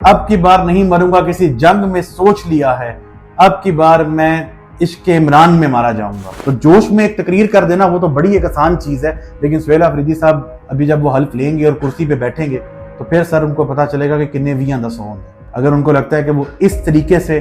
अब की बार नहीं मरूंगा किसी जंग में, सोच लिया है अब की बार मैं इश्क इमरान में मारा जाऊंगा। तो जोश में एक तकरीर कर देना वो तो बड़ी एक आसान चीज है, लेकिन सुहेल अफरीदी साहब अभी जब वो हल्फ लेंगे और कुर्सी पे बैठेंगे तो फिर सर उनको पता चलेगा कि किन्ने वियां दा सोन है। अगर उनको लगता है कि वो इस तरीके से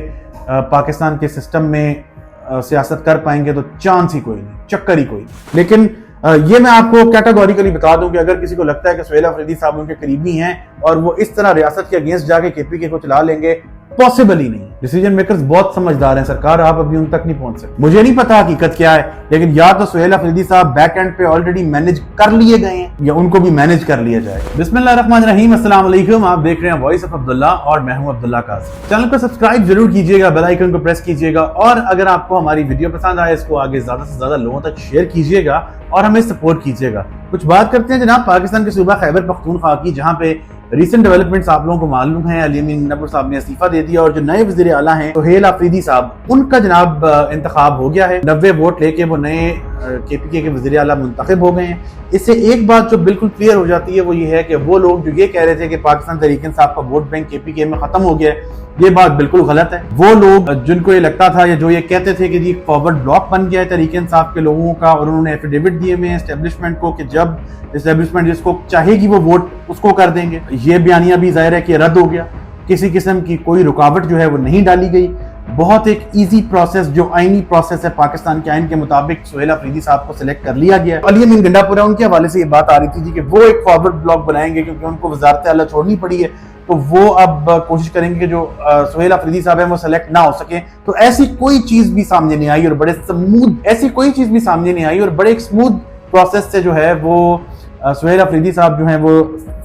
पाकिस्तान के सिस्टम में सियासत कर पाएंगे तो चांस ही कोई नहीं, चक्कर ही कोई नहीं। लेकिन ये मैं आपको कैटेगोरिकली बता दूं कि अगर किसी को लगता है कि सुहेल अफरीदी साहब उनके करीबी हैं और वो इस तरह रियासत के अगेंस्ट जाके केपीके को चला लेंगे, पॉसिबल ही नहीं। डिसीजन मेकर्स बहुत समझदार हैं सरकार, आप अभी उन तक नहीं पहुंच सकते। मुझे नहीं पता हकीकत क्या है, लेकिन या तो सुहेल अफरीदी साहब बैक एंड पे ऑलरेडी मैनेज कर लिए गए हैं या उनको भी मैनेज कर लिया जाए। बिस्मिल्लाहिर्रहमानिर्रहीम, अस्सलाम वालेकुम। आप देख रहे हैं वॉइस ऑफ अब्दुल्ला और मैं हूं अब्दुल्ला काज़ी। चैनल को सब्सक्राइब जरूर कीजिएगा, बेल आइकन को प्रेस कीजिएगा और अगर आपको हमारी वीडियो पसंद आए इसको आगे ज्यादा से ज्यादा लोगों तक शेयर कीजिएगा और हमें सपोर्ट कीजिएगा। कुछ बात करते हैं जनाब पाकिस्तान के सूबा खैबर पख्तूनख्वा की, जहां पे रिसेंट डेवलपमेंट्स आप लोगों को मालूम है। अली अमीन नबी साहब ने इस्तीफा दे दिया और जो नए वज़ीर आला हैं सुहेल अफरीदी साहब, उनका जनाब इंतखाब हो गया है। 90 वोट लेके वो नए केपीके के वज़ीर आला मुंतखब हो गए हैं। इससे एक बात जो बिल्कुल क्लियर हो जाती है वो ये है कि वो लोग जो ये कह रहे थे कि पाकिस्तान तहरीक इंसाफ का वोट बैंक केपीके में खत्म हो गया है, ये बात बिल्कुल गलत है। वो लोग जिनको ये लगता था या जो ये कहते थे कि जी फॉरवर्ड ब्लॉक बन गया है तहरीक इंसाफ के लोगों का, और उन्होंने एफिडेविट दिए हुए एस्टेब्लिशमेंट को कि जब एस्टेब्लिशमेंट जिसको चाहेगी वो वोट उसको कर देंगे। ये बयानिया भी जाहिर है कि रद्द हो गया। किसी किस्म की कोई रुकावट जो है वो नहीं डाली गई। बहुत एक इजी प्रोसेस जो आईनी प्रोसेस है पाकिस्तान के आइन के मुताबिक सुहेल अफरीदी साहब को सिलेक्ट कर लिया गया। अली अमीन गंडापुरा उनके हवाले से ये बात आ रही थी जी कि वो एक फॉरवर्ड ब्लॉक बनाएंगे क्योंकि उनको वजारत आला छोड़नी पड़ी है, तो वो अब कोशिश करेंगे कि जो सुहेल अफरीदी साहब है वो सिलेक्ट ना हो सके। तो ऐसी कोई चीज भी सामने नहीं आई और बड़े स्मूथ प्रोसेस से जो है वो सुहेल अफरीदी साहब जो हैं वो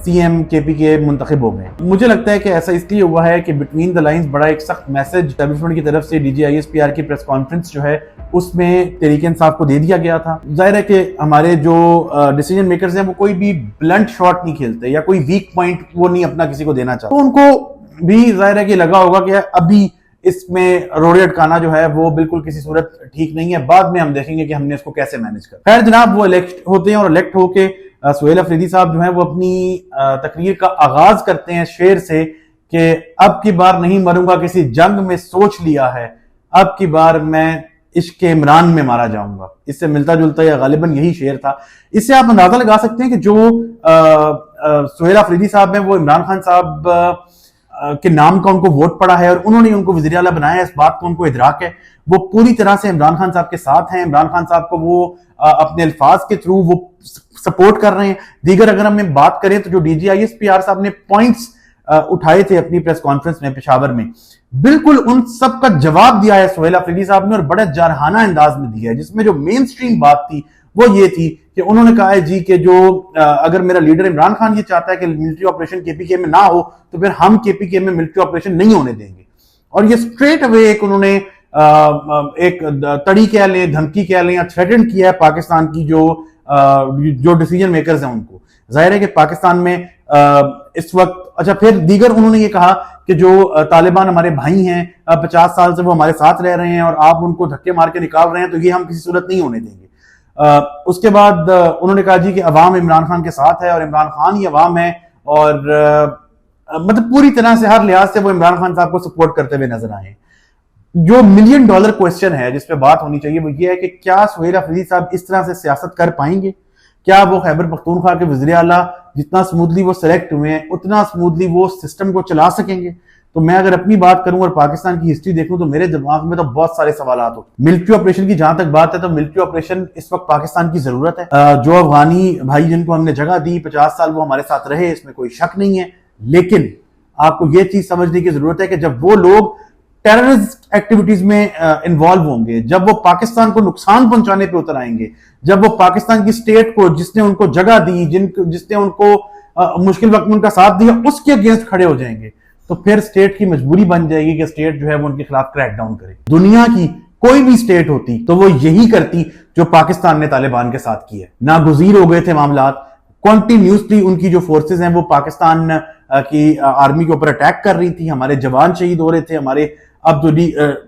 सीएम केपीके मुंतखब हो गए। मुझे लगता है कि ऐसा इसलिए हुआ है कि बिटवीन द लाइंस बड़ा एक सख्त मैसेज एस्टेब्लिशमेंट की तरफ से डीजीआईएसपीआर की प्रेस कॉन्फ्रेंस जो है उसमें तहरीक इंसाफ को दे दिया गया था। जाहिर है कि हमारे जो डिसीजन मेकर्स हैं वो कोई भी ब्लंट शॉट नहीं खेलते या कोई वीक पॉइंट वो नहीं अपना किसी को देना चाहते, तो उनको भी जाहिर है कि लगा होगा कि अभी इसमें रोड़े अटकाना जो है वो बिल्कुल किसी सूरत ठीक नहीं है, बाद में हम देखेंगे कि हमने इसको कैसे मैनेज कर। खैर जनाब वो इलेक्ट होते हैं और इलेक्ट होके सुहेल अफरीदी साहब जो है वो अपनी तकरीर का आगाज करते हैं शेर से कि अब की बार नहीं मरूंगा किसी जंग में, सोच लिया है अब की बार मैं इश्क इमरान में मारा जाऊंगा। इससे मिलता जुलता या गालिबन यही शेर था। इससे आप अंदाजा लगा सकते हैं कि जो सुहेल अफरीदी साहब हैं वो इमरान खान साहब के नाम का उनको वोट पड़ा है और उन्होंने उनको वज़ीर आला बनाया, इस बात को उनको इदराक है। वो पूरी तरह से इमरान खान साहब के साथ हैं। इमरान खान साहब को वो अपने अल्फाज के थ्रू वो सपोर्ट कर रहे हैं। दीगर अगर हम बात करें तो जो डीजीआईएसपीआर साहब ने पॉइंट्स उठाए थे अपनी प्रेस कॉन्फ्रेंस में पेशावर में, बिल्कुल उन सब का जवाब दिया है सुहेल अफरीदी साहब ने और बड़े जारहाना अंदाज में दिया है। जिसमें जो मेन स्ट्रीम बात थी वो ये थी कि उन्होंने कहा है जी कि जो अगर मेरा लीडर इमरान खान ये चाहता है कि मिलिट्री ऑपरेशन केपीके में ना हो तो फिर हम केपीके में मिलिट्री ऑपरेशन नहीं होने देंगे। और ये स्ट्रेट अवे एक उन्होंने एक तड़ी कह लें, धमकी कह लें या थ्रेटन किया है पाकिस्तान की जो डिसीजन मेकर्स हैं उनको। जाहिर है कि पाकिस्तान में इस वक्त अच्छा फिर दीगर उन्होंने ये कहा कि जो तालिबान हमारे भाई हैं 50 साल से वो हमारे साथ रह रहे हैं और आप उनको धक्के मार के निकाल रहे हैं तो ये हम किसी सूरत नहीं होने देंगे। उसके बाद उन्होंने कहा जी कि अवाम इमरान खान के साथ है और इमरान खान ही अवाम है और मतलब पूरी तरह से हर लिहाज से वो इमरान खान साहब को सपोर्ट करते हुए नजर आए। जो $1 मिलियन क्वेश्चन है जिस पे बात होनी चाहिए वो ये है कि क्या सुहेल अफरीदी साहब इस तरह से सियासत कर पाएंगे? क्या वो खैबर पख्तूनख्वा के वज़ीर आला जितना स्मूथली वो सिलेक्ट हुए हैं उतना स्मूथली वो सिस्टम को चला सकेंगे? तो मैं अगर अपनी बात करूं और पाकिस्तान की हिस्ट्री देखूं तो मेरे दिमाग में तो बहुत सारे सवालात होते। मिलिट्री ऑपरेशन की जहां तक बात है तो मिलिट्री ऑपरेशन इस वक्त पाकिस्तान की जरूरत है। जो अफगानी भाई जिनको हमने जगह दी 50 साल वो हमारे साथ रहे, इसमें कोई शक नहीं है, लेकिन आपको ये चीज समझने की जरूरत है कि जब वो लोग टेररिस्ट एक्टिविटीज में इन्वॉल्व होंगे, जब वो पाकिस्तान को नुकसान पहुंचाने पे उतर आएंगे, जब वो पाकिस्तान की स्टेट को जिसने उनको जगह दी, जिसने उनको मुश्किल वक्त में उनका साथ दिया, उसके अगेंस्ट खड़े हो जाएंगे, तो फिर स्टेट की मजबूरी बन जाएगी कि स्टेट जो है वो उनके खिलाफ क्रैकडाउन करे। दुनिया की कोई भी स्टेट होती तो वो यही करती जो पाकिस्तान ने तालिबान के साथ किया। नागुज़ीर हो गए थे मामलात, कॉन्टिन्यूसली उनकी जो फोर्सेज हैं वो पाकिस्तान की आर्मी के ऊपर अटैक कर रही थी, हमारे जवान शहीद हो रहे थे, हमारे अब जो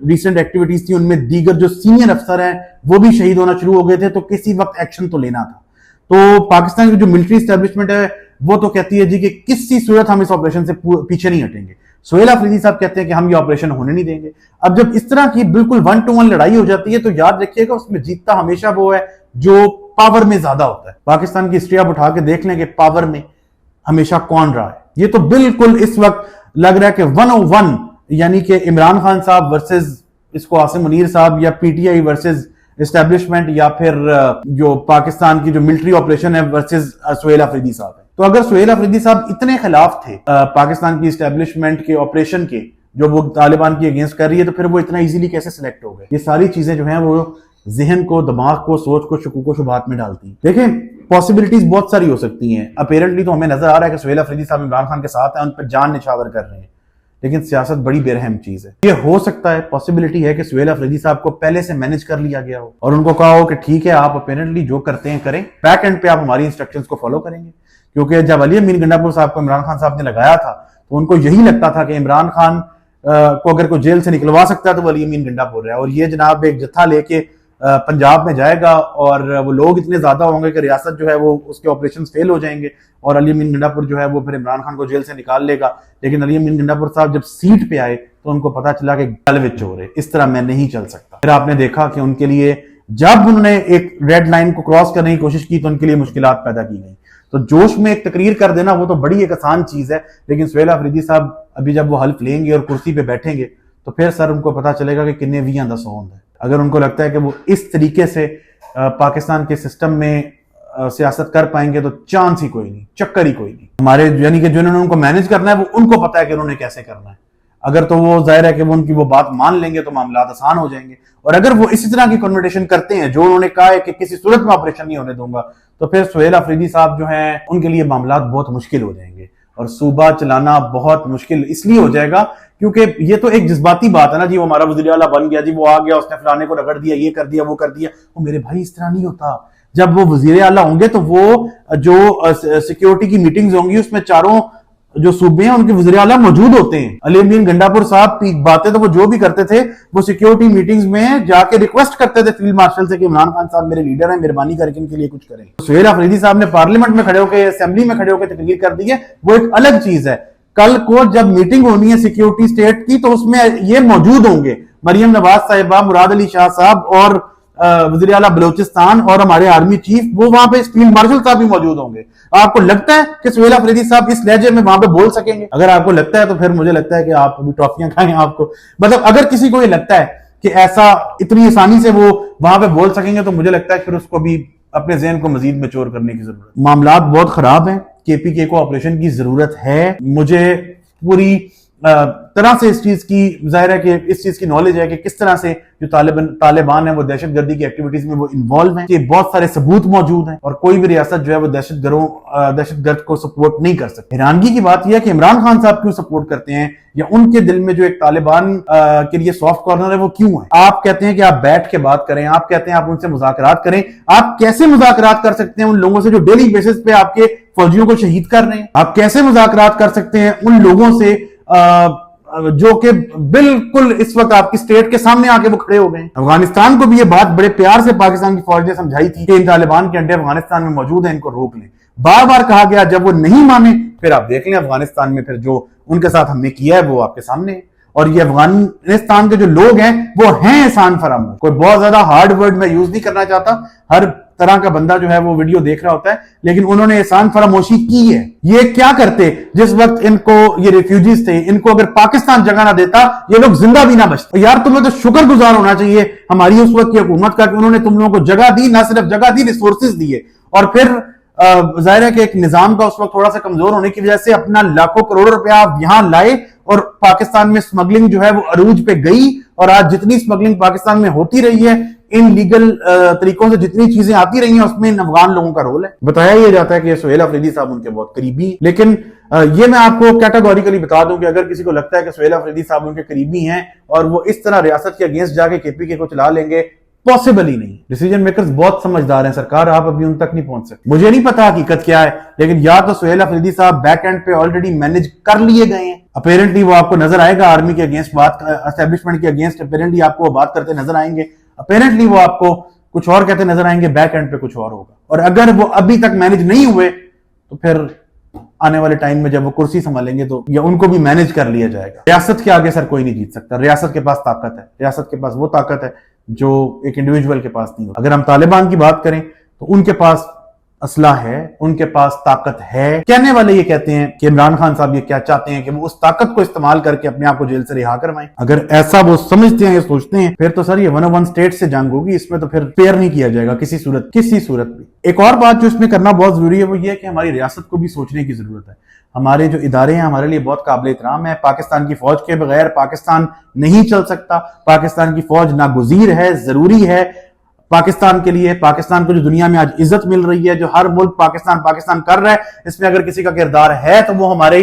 रिसेंट एक्टिविटीज थी उनमें दीगर जो सीनियर अफसर हैं वो भी शहीद होना शुरू हो गए थे, तो किसी वक्त एक्शन तो लेना था। तो पाकिस्तान की जो मिलिट्री एस्टेब्लिशमेंट है वो तो कहती है जी कि किसी सूरत हम इस ऑपरेशन से पीछे नहीं हटेंगे। सुहेल अफरीदी साहब कहते हैं कि हम ये ऑपरेशन होने नहीं देंगे। अब जब इस तरह की बिल्कुल 1-to-1 लड़ाई हो जाती है तो याद रखिएगा उसमें जीतता हमेशा वो है जो पावर में ज्यादा होता है। पाकिस्तान की हिस्ट्री आप उठा के देख लें कि पावर में हमेशा कौन रहा है। ये तो बिल्कुल इस वक्त लग रहा है कि 101 यानी कि इमरान खान साहब वर्सेस इसको आसिम मुनीर साहब, या पीटीआई वर्सेस एस्टेब्लिशमेंट, या फिर जो पाकिस्तान की जो मिलिट्री ऑपरेशन है वर्सेस सुहेल अफरीदी साहब है। तो अगर सुहेल अफरीदी साहब इतने खिलाफ थे पाकिस्तान की एस्टेब्लिशमेंट के ऑपरेशन के जो वो तालिबान की अगेंस्ट कर रही है, तो फिर वो इतना इजीली कैसे सिलेक्ट हो गए? ये सारी चीजें जो हैं वो जहन को, दिमाग को, सोच को शकूक व शुबहात में डालती हैं। देखें, पॉसिबिलिटीज बहुत सारी हो सकती हैं। अपेरेंटली तो हमें नजर आ रहा है कि सुहेल अफरीदी साहब इमरान खान के साथ हैं, उन पर जान निछावर कर रहे हैं, लेकिन सियासत बड़ी बेरहम चीज है। ये हो सकता है, पॉसिबिलिटी है कि सुहेल अफरीदी साहब को पहले से मैनेज कर लिया गया हो और उनको कहा हो कि ठीक है आप अपेरेंटली जो करते हैं करें, बैक एंड पे आप हमारी इंस्ट्रक्शंस को फॉलो करेंगे। क्योंकि जब अली अमीन गंडापुर साहब को इमरान खान साहब ने लगाया था तो उनको यही लगता था कि इमरान खान को अगर कोई जेल से निकलवा सकता है तो वो अली अमीन गंडापुर है, और ये जनाब एक जत्था लेके पंजाब में जाएगा और वो लोग इतने ज्यादा होंगे कि रियासत जो है वो उसके ऑपरेशन फेल हो जाएंगे और अली अमीन गंडापुर जो है वो फिर इमरान खान को जेल से निकाल लेगा। लेकिन अली अमीन गंडापुर साहब जब सीट पे आए तो उनको पता चला कि गलविच हो रहे, इस तरह मैं नहीं चल सकता। फिर आपने देखा कि उनके लिए जब उन्होंने एक रेड लाइन को क्रॉस करने की कोशिश की तो उनके लिए मुश्किलात पैदा की गई। तो जोश में एक तकरीर कर देना वो तो बड़ी एक आसान चीज है, लेकिन सुहेल अफरीदी साहब अभी जब वो हल्फ लेंगे और कुर्सी पे बैठेंगे तो फिर सर उनको पता चलेगा कि किन्ने वी आंदा सौंद है। अगर उनको लगता है कि वो इस तरीके से पाकिस्तान के सिस्टम में सियासत कर पाएंगे तो चांस ही कोई नहीं, चक्कर ही कोई नहीं। हमारे यानी कि जिन्होंने उनको मैनेज करना है वो उनको पता है कि उन्होंने कैसे करना है। अगर तो वो जाहिर है कि वो उनकी वो बात मान लेंगे तो मामला आसान हो जाएंगे, और अगर वो इसी तरह की कन्वर्सेशन करते हैं जो उन्होंने कहा है कि किसी सूरत में ऑपरेशन नहीं होने दूंगा, तो फिर सुहेल अफरीदी साहब जो हैं उनके लिए मामला बहुत मुश्किल हो जाएंगे और सूबा चलाना बहुत मुश्किल इसलिए हो जाएगा क्योंकि ये तो एक जज्बाती बात है ना जी, वो हमारा वज़ीर आला बन गया जी, वो आ गया, उसने फलाने को रगड़ दिया, ये कर दिया, वो कर दिया। वो मेरे भाई इस तरह नहीं होता। जब वो वज़ीर आला होंगे तो वो जो सिक्योरिटी की मीटिंग्स होंगी उसमें चारों जो सूबे हैं उनके वज़ीर आला मौजूद होते हैं। अली अमीन गंडापुर साहब बातें तो वो जो भी करते थे वो सिक्योरिटी मीटिंग्स में जाके रिक्वेस्ट करते थे फील्ड मार्शल से कि इमरान खान साहब मेरे लीडर हैं, मेहरबानी करके इनके लिए कुछ करें। सुहेल अफरीदी साहब ने पार्लियामेंट में खड़े होकर, असेंबली में खड़े होकर तकरीर कर दी है, वो एक अलग चीज है। कल को जब मीटिंग होनी है सिक्योरिटी स्टेट की तो उसमें ये मौजूद होंगे मरियम नवाज साहिबा, मुराद अली शाह साहब और वज़ीर आला बलूचिस्तान और हमारे आर्मी चीफ, वो वहां पे फील्ड मार्शल साहब भी मौजूद होंगे। आपको लगता है कि सुहेल अफरीदी साहब इस लहजे में वहां पे बोल सकेंगे? अगर आपको लगता है तो फिर मुझे लगता है कि आप अभी ट्रॉफियां खाएं आपको। मतलब अगर किसी को ये लगता है कि ऐसा इतनी आसानी से वो वहां पे बोल सकेंगे तो मुझे लगता है फिर उसको भी अपने ज़हन को मजीद मैच्योर करने की जरूरत। मामलात बहुत खराब हैं, केपीके को ऑपरेशन की जरूरत है। मुझे पूरी तरह से इस चीज की जाहिर है कि इस चीज की नॉलेज है कि किस तरह से जो तालिबान है वो दहशतगर्दी की एक्टिविटीज में वो इन्वॉल्व हैं, कि बहुत सारे सबूत मौजूद हैं और कोई भी रियासत जो है वो दहशतगर्द को सपोर्ट नहीं कर सकती। हैरानगी की बात यह है कि इमरान खान साहब क्यों सपोर्ट करते हैं, या उनके दिल में जो एक तालिबान के लिए सॉफ्ट कॉर्नर है वो क्यों है? आप कहते हैं कि आप बैठ के बात करें, आप कहते हैं आप उनसे मुज़ाकरात करें। आप कैसे मुज़ाकरात कर सकते हैं उन लोगों से जो डेली बेसिस पे आपके फौजियों को शहीद कर रहे हैं? आप कैसे मुज़ाकरात कर सकते हैं उन लोगों से जो कि बिल्कुल इस वक्त आपकी स्टेट के सामने आके वो खड़े हो गए? अफगानिस्तान को भी ये बात बड़े प्यार से पाकिस्तान की फौज ने समझाई थी कि इन तालिबान के अड्डे अफगानिस्तान में मौजूद हैं, इनको रोक लें। बार बार कहा गया, जब वो नहीं माने फिर आप देख लें अफगानिस्तान में फिर जो उनके साथ हमने किया है वो आपके सामने है। और ये अफगानिस्तान के जो लोग हैं वो हैं एहसान फरामोश। कोई बहुत ज्यादा हार्ड वर्ड मैं यूज नहीं करना चाहता, हर तरह का बंदा जो है वो वीडियो देख रहा होता है, लेकिन उन्होंने एहसान फरामोशी की है। ये क्या करते जिस वक्त इनको ये रिफ्यूजीज थे, इनको अगर पाकिस्तान जगह ना देता ये लोग जिंदा भी ना बचते। यार तुम्हें तो शुक्रगुजार होना चाहिए हमारी उस वक्त की हुकूमत का कि उन्होंने तुम लोगों को जगह दी, ना सिर्फ जगह दी, रिसोर्सेज दिए। और फिर जाहिर है कि एक निजाम का उस वक्त थोड़ा सा कमजोर होने की वजह से अपना लाखों करोड़ रुपया आप यहां लाए और पाकिस्तान में स्मगलिंग जो है वो अरूज पे गई। और आज जितनी स्मगलिंग पाकिस्तान में होती रही है, इन लीगल तरीकों से जितनी चीजें आती रही हैं, उसमें इन अफगान लोगों का रोल है। बताया यह जाता है कि सुहेल अफरीदी साहब उनके बहुत करीबी, लेकिन ये मैं आपको कैटेगोरिकली बता दूं कि अगर किसी को लगता है कि सुहेल अफरीदी साहब उनके करीबी हैं और वो इस तरह रियासत के अगेंस्ट जाके केपीके को चला लेंगे, पॉसिबल ही नहीं। डिसीजन मेकर्स बहुत समझदार हैं सरकार, आप अभी उन तक नहीं पहुंच सकते। मुझे नहीं पता हकीकत क्या है, लेकिन या तो सुहेल अफरीदी साहब बैक एंड पे ऑलरेडी मैनेज कर लिए गए हैं। अपेरेंटली वो आपको नजर आएगा आर्मी के अगेंस्ट बात, एस्टेब्लिशमेंट के अगेंस्ट अपेरेंटली आपको वो बात करते नजर आएंगे। अपेरेंटली वो आपको कुछ और कहते नजर आएंगे, बैक एंड पे कुछ और होगा। और अगर वो अभी तक मैनेज नहीं हुए तो फिर आने वाले टाइम में जब वो कुर्सी संभालेंगे तो या उनको भी मैनेज कर लिया जाएगा। रियासत के आगे सर कोई नहीं जीत सकता। रियासत के पास ताकत है, रियासत के पास वो ताकत है जो एक इंडिविजुअल के पास नहीं हो। अगर हम तालिबान की बात करें तो उनके पास असला है, उनके पास ताकत है। कहने वाले ये कहते हैं कि इमरान खान साहब ये क्या चाहते हैं कि वो उस ताकत को इस्तेमाल करके अपने आप को जेल से रिहा करवाएं। अगर ऐसा वो समझते हैं या सोचते हैं फिर तो सर ये 101 स्टेट से जंग होगी, इसमें तो फिर पेयर नहीं किया जाएगा किसी सूरत में। एक और बात जो इसमें करना बहुत जरूरी है वो ये है कि हमारी रियासत को भी सोचने की जरूरत है। हमारे जो इदारे हैं हमारे लिए बहुत काबिल एहतराम है। पाकिस्तान की फौज के बगैर पाकिस्तान नहीं चल सकता। पाकिस्तान की फौज नागुज़ीर है, जरूरी है पाकिस्तान के लिए। पाकिस्तान को जो दुनिया में आज इज्जत मिल रही है, जो हर मुल्क पाकिस्तान पाकिस्तान कर रहा है, इसमें अगर किसी का किरदार है तो वो हमारे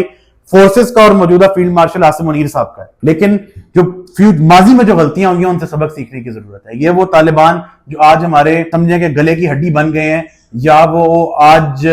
फोर्सेस का और मौजूदा फील्ड मार्शल आसिम मुनीर साहब का है। लेकिन जो माजी में जो गलतियां हुई हैं उनसे सबक सीखने की जरूरत है। ये वो तालिबान जो आज हमारे समझे के गले की हड्डी बन गए हैं या वो आज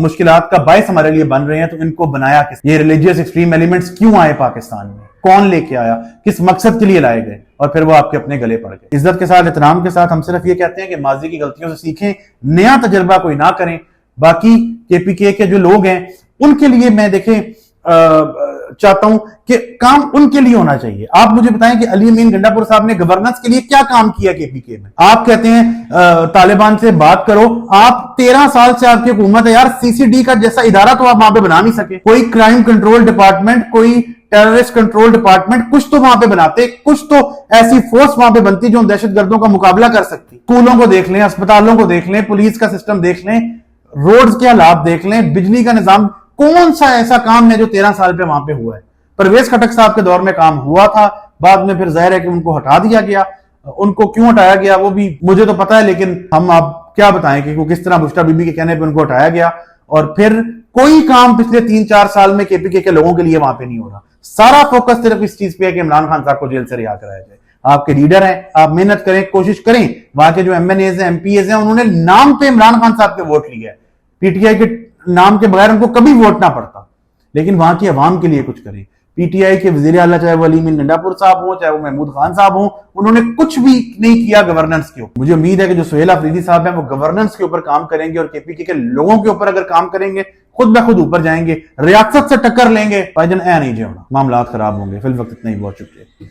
मुश्किलात का बायस हमारे लिए बन रहे हैं, तो इनको बनाया किस? ये रिलीजियस एक्सट्रीम एलिमेंट्स क्यों आए पाकिस्तान में, कौन लेके आया, किस मकसद के लिए लाए गए, और फिर वो आपके अपने गले पड़ गए। इज्जत के साथ, एहतराम के साथ हम सिर्फ ये कहते हैं कि माजी की गलतियों से सीखें, नया तजर्बा कोई ना करें। बाकी केपीके के जो लोग हैं उनके लिए मैं देखें चाहता हूं कि काम उनके लिए होना चाहिए। आप मुझे बताएं कि अली अमीन गंडापुर साहब ने गवर्नेंस के लिए क्या काम किया केपीके में। आप कहते हैं तालिबान से बात करो, आप 13 साल से आपकी हुकूमत है यार, सीसीडी का जैसा इदारा तो आप वहां पे बना नहीं सके। कोई क्राइम कंट्रोल डिपार्टमेंट, कोई टेररिस्ट कंट्रोल डिपार्टमेंट, कुछ तो वहां पे बनाते, कुछ तो ऐसी फोर्स वहां पे बनती जो दहशतगर्दों का मुकाबला कर सकती। स्कूलों को देख लें, अस्पतालों को देख लें, पुलिस का सिस्टम देख लें, रोड्स के हालात देख लें, बिजली का निजाम। कौन सा ऐसा काम है जो 13 साल पे वहां पे हुआ है? परवेज खटक साहब के दौर में काम हुआ था, बाद में फिर जाहिर है कि उनको हटा दिया गया। उनको क्यों हटाया गया वो भी मुझे तो पता है, लेकिन हम आप क्या बताएं कि किस तरह बुश्रा बीबी के कहने पे उनको हटाया गया, और फिर कोई काम पिछले 3-4 साल में केपीके के लोगों के लिए वहां पे नहीं हो रहा। सारा फोकस सिर्फ इस चीज पे है कि इमरान खान साहब को जेल से रिहा कराया जाए। आपके लीडर हैं, आप मेहनत करें, कोशिश करें। वहां के जो एमएनएज हैं, एमपीएज हैं, उन्होंने नाम पे इमरान खान साहब के वोट लिए है। पीटीआई के नाम के बगैर उनको कभी वोट ना पड़ता, लेकिन वहां की अवाम के लिए कुछ करें। पीटीआई के वजीर आला चाहे वो अली अमीन गंडापुर साहब हो, चाहे वो महमूद खान साहब हो, उन्होंने कुछ भी नहीं किया गवर्नेंस के ऊपर। मुझे उम्मीद है कि जो सुहेल अफरीदी साहब हैं वो गवर्नेंस के ऊपर काम करेंगे और केपीके के लोगों के ऊपर अगर काम करेंगे, खुद ब खुद ऊपर जाएंगे, रियासत से टक्कर लेंगे। भाईजान ऐ नहीं जी होना, मामला खराब होंगे। फिल वक्त इतना ही, बहुत शुक्रिया।